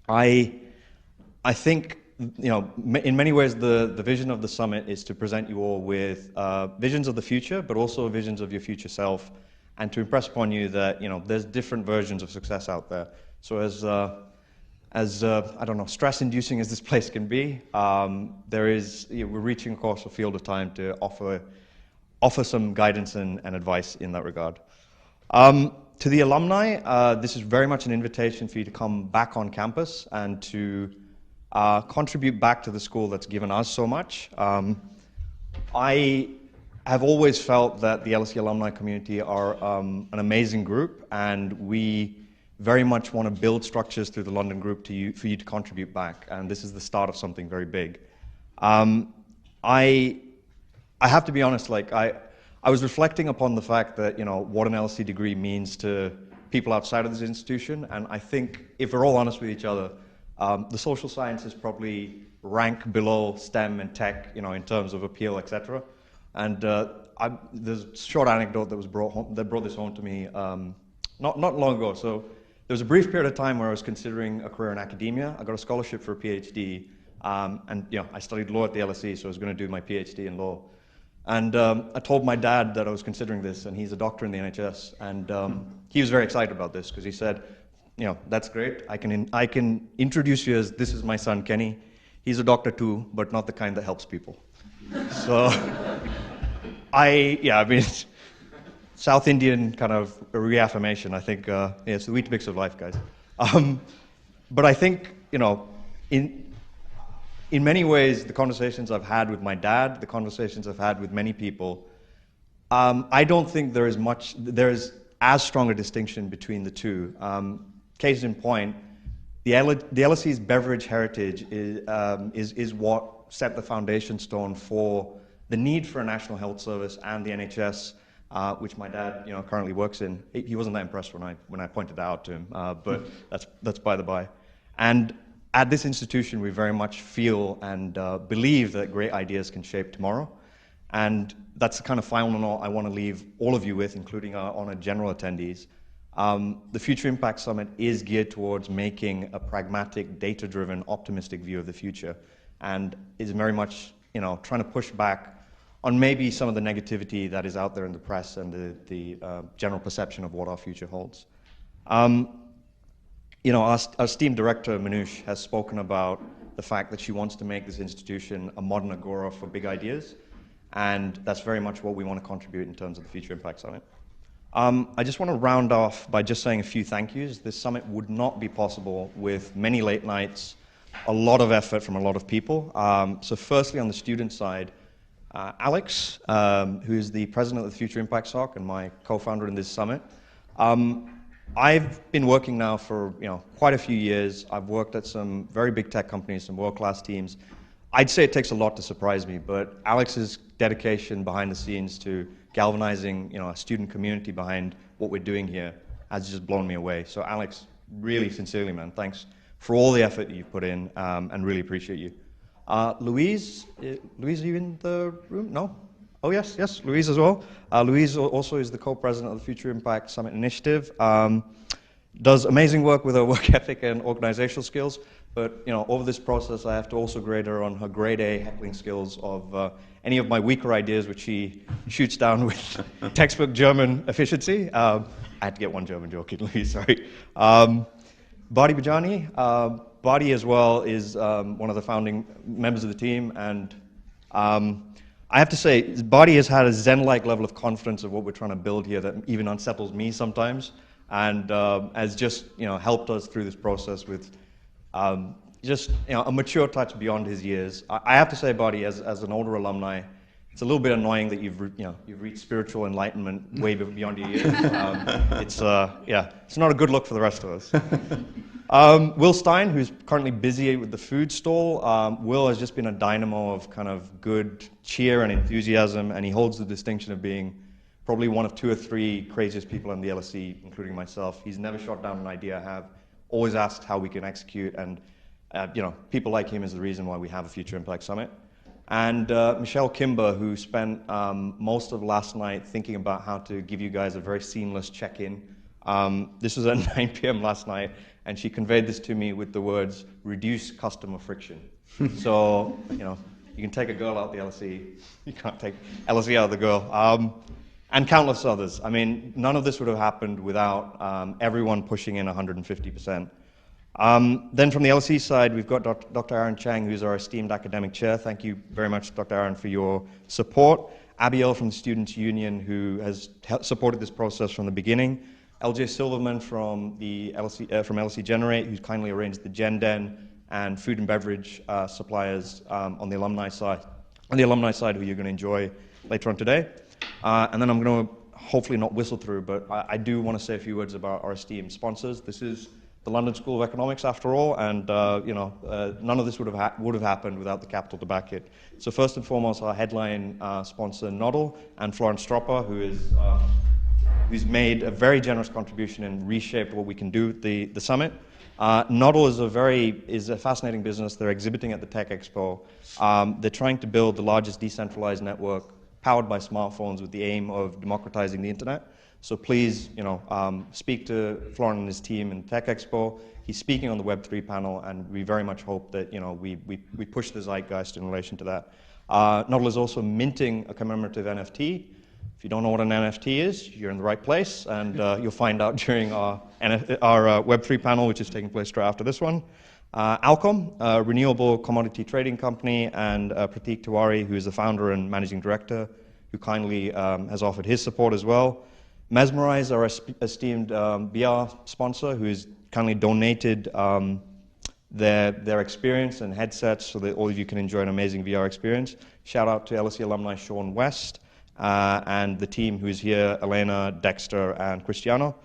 I I think, in many ways, the vision of the summit is to present you all with visions of the future, but also visions of your future self, and to impress upon you that, there's different versions of success out there. So as I don't know, stress-inducing as this place can be, we're reaching across a field of time to offer some guidance and advice in that regard. To the alumni, this is very much an invitation for you to come back on campus and to contribute back to the school that's given us so much. I have always felt that the LSE alumni community are an amazing group, and we very much want to build structures through the London group for you to contribute back, and this is the start of something very big. I have to be honest, I was reflecting upon the fact that, what an LSE degree means to people outside of this institution, and I think, if we're all honest with each other, the social sciences probably rank below STEM and tech, in terms of appeal, etc. And there's a short anecdote that was brought this home to me not long ago. So there was a brief period of time where I was considering a career in academia. I got a scholarship for a PhD, and I studied law at the LSE, so I was going to do my PhD in law. And I told my dad that I was considering this, and he's a doctor in the NHS, and he was very excited about this because he said, that's great. I can introduce you as, this is my son, Kenny. He's a doctor too, but not the kind that helps people. So, South Indian kind of reaffirmation. I think, it's the Weetabix of life, guys. But I think, in many ways, the conversations I've had with my dad, the conversations I've had with many people, I don't think there is as strong a distinction between the two. Case in point, the LSE's beverage heritage is what set the foundation stone for the need for a national health service and the NHS, which my dad currently works in. He wasn't that impressed when I pointed that out to him, but that's by the by. And at this institution, we very much feel and believe that great ideas can shape tomorrow. And that's the kind of final note I want to leave all of you with, including our honored general attendees. The Future Impact Summit is geared towards making a pragmatic, data-driven, optimistic view of the future, and is very much, trying to push back on maybe some of the negativity that is out there in the press and the general perception of what our future holds. Our esteemed director, Manoush, has spoken about the fact that she wants to make this institution a modern agora for big ideas, and that's very much what we want to contribute in terms of the Future Impact Summit. I just want to round off by just saying a few thank yous. This summit would not be possible with many late nights, a lot of effort from a lot of people. So firstly, on the student side, Alex, who is the president of the Future Impact SOC and my co-founder in this summit. I've been working now for quite a few years. I've worked at some very big tech companies, some world-class teams. I'd say it takes a lot to surprise me, but Alex's dedication behind the scenes to galvanizing a student community behind what we're doing here has just blown me away. So Alex, really sincerely, man, thanks for all the effort that you've put in, and really appreciate you. Louise, are you in the room? No? Oh, yes, Louise as well. Louise also is the co-president of the Future Impact Summit Initiative. Does amazing work with her work ethic and organizational skills, but over this process I have to also grade her on her grade A heckling skills of any of my weaker ideas, which she shoots down with textbook German efficiency. I had to get one German joke in, Louise, sorry. Badi Bajani. Badi as well is one of the founding members of the team, and I have to say, Badi has had a zen-like level of confidence of what we're trying to build here that even unsettles me sometimes, and has just helped us through this process with just a mature touch beyond his years. I have to say, Badi, as an older alumni, it's a little bit annoying that you've reached spiritual enlightenment way beyond your years. It's not a good look for the rest of us. Will Stein, who's currently busy with the food stall. Will has just been a dynamo of kind of good cheer and enthusiasm, and he holds the distinction of being probably one of 2 or 3 craziest people in the LSE, including myself. He's never shot down an idea I have, always asked how we can execute, and people like him is the reason why we have a Future Impact Summit. And Michelle Kimber, who spent most of last night thinking about how to give you guys a very seamless check-in. This was at 9 p.m. last night, and she conveyed this to me with the words, reduce customer friction. So, you can take a girl out the LSE, you can't take LSE out of the girl. And countless others. I mean, none of this would have happened without everyone pushing in 150%. Then from the LSE side, we've got Dr. Aaron Chang, who's our esteemed academic chair. Thank you very much, Dr. Aaron, for your support. Abiel from the Students' Union, who has supported this process from the beginning. LJ Silverman from LSE Generate, who's kindly arranged the Gen Den and food and beverage suppliers on the alumni side. On the alumni side, who you're going to enjoy later on today. And then I'm going to hopefully not whistle through, but I do want to say a few words about our esteemed sponsors. This is the London School of Economics, after all, and none of this would have happened without the capital to back it. So first and foremost, our headline sponsor, Noddle, and Florence Stropper, who's made a very generous contribution and reshaped what we can do at the summit. Noddle is a fascinating business. They're exhibiting at the Tech Expo. They're trying to build the largest decentralized network powered by smartphones with the aim of democratizing the internet. So please, speak to Florian and his team in Tech Expo. He's speaking on the Web3 panel, and we very much hope that we push the zeitgeist in relation to that. Noddle is also minting a commemorative NFT. If you don't know what an NFT is, you're in the right place, and you'll find out during our Web3 panel, which is taking place straight after this one. Alcom, a renewable commodity trading company, and Pratik Tiwari, who is the founder and managing director, who kindly has offered his support as well. Mesmerize, our esteemed VR sponsor, who has kindly donated their experience and headsets so that all of you can enjoy an amazing VR experience. Shout out to LSE alumni Sean West and the team who's here, Elena, Dexter, and Cristiano.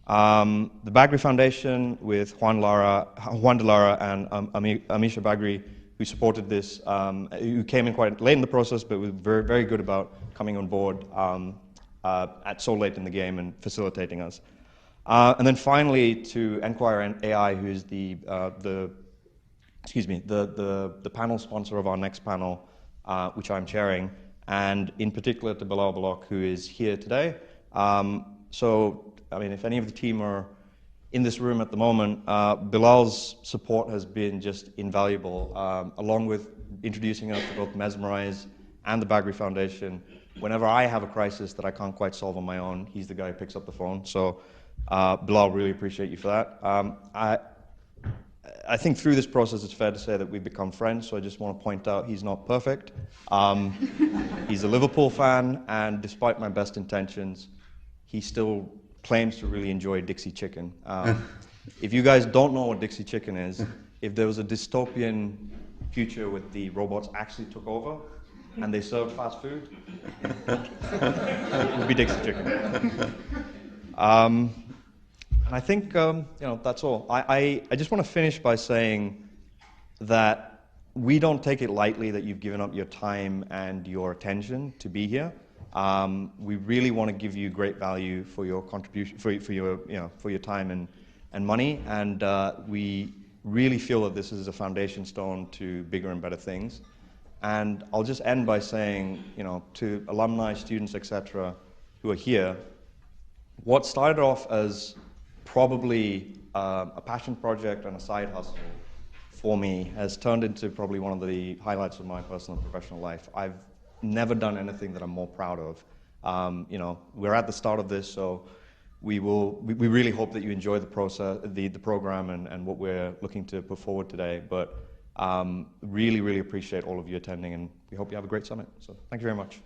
The Bagri Foundation with Juan de Lara and Amisha Bagri, who supported this, who came in quite late in the process, but was very, very good about coming on board at so late in the game and facilitating us. And then finally to Enquire AI, who is the panel sponsor of our next panel, which I'm chairing, and in particular to Bilal Balok, who is here today. So, I mean, if any of the team are in this room at the moment, Bilal's support has been just invaluable, along with introducing us to both Mesmerize and the Bagri Foundation. Whenever I have a crisis that I can't quite solve on my own, he's the guy who picks up the phone. So, Bilal, really appreciate you for that. I think through this process, it's fair to say that we've become friends, so I just want to point out he's not perfect. He's a Liverpool fan, and despite my best intentions, he still claims to really enjoy Dixie Chicken. If you guys don't know what Dixie Chicken is, if there was a dystopian future where the robots actually took over and they served fast food, it would be Dixie Chicken. And I think that's all. I just want to finish by saying that we don't take it lightly that you've given up your time and your attention to be here. We really want to give you great value for your contribution, for your time and money, and we really feel that this is a foundation stone to bigger and better things. And I'll just end by saying, to alumni, students, etc., who are here, what started off as probably a passion project and a side hustle for me has turned into probably one of the highlights of my personal and professional life. I've never done anything that I'm more proud of. We're at the start of this, so we really hope that you enjoy the process, the program, and what we're looking to put forward today. But really, really appreciate all of you attending, and we hope you have a great summit. So thank you very much.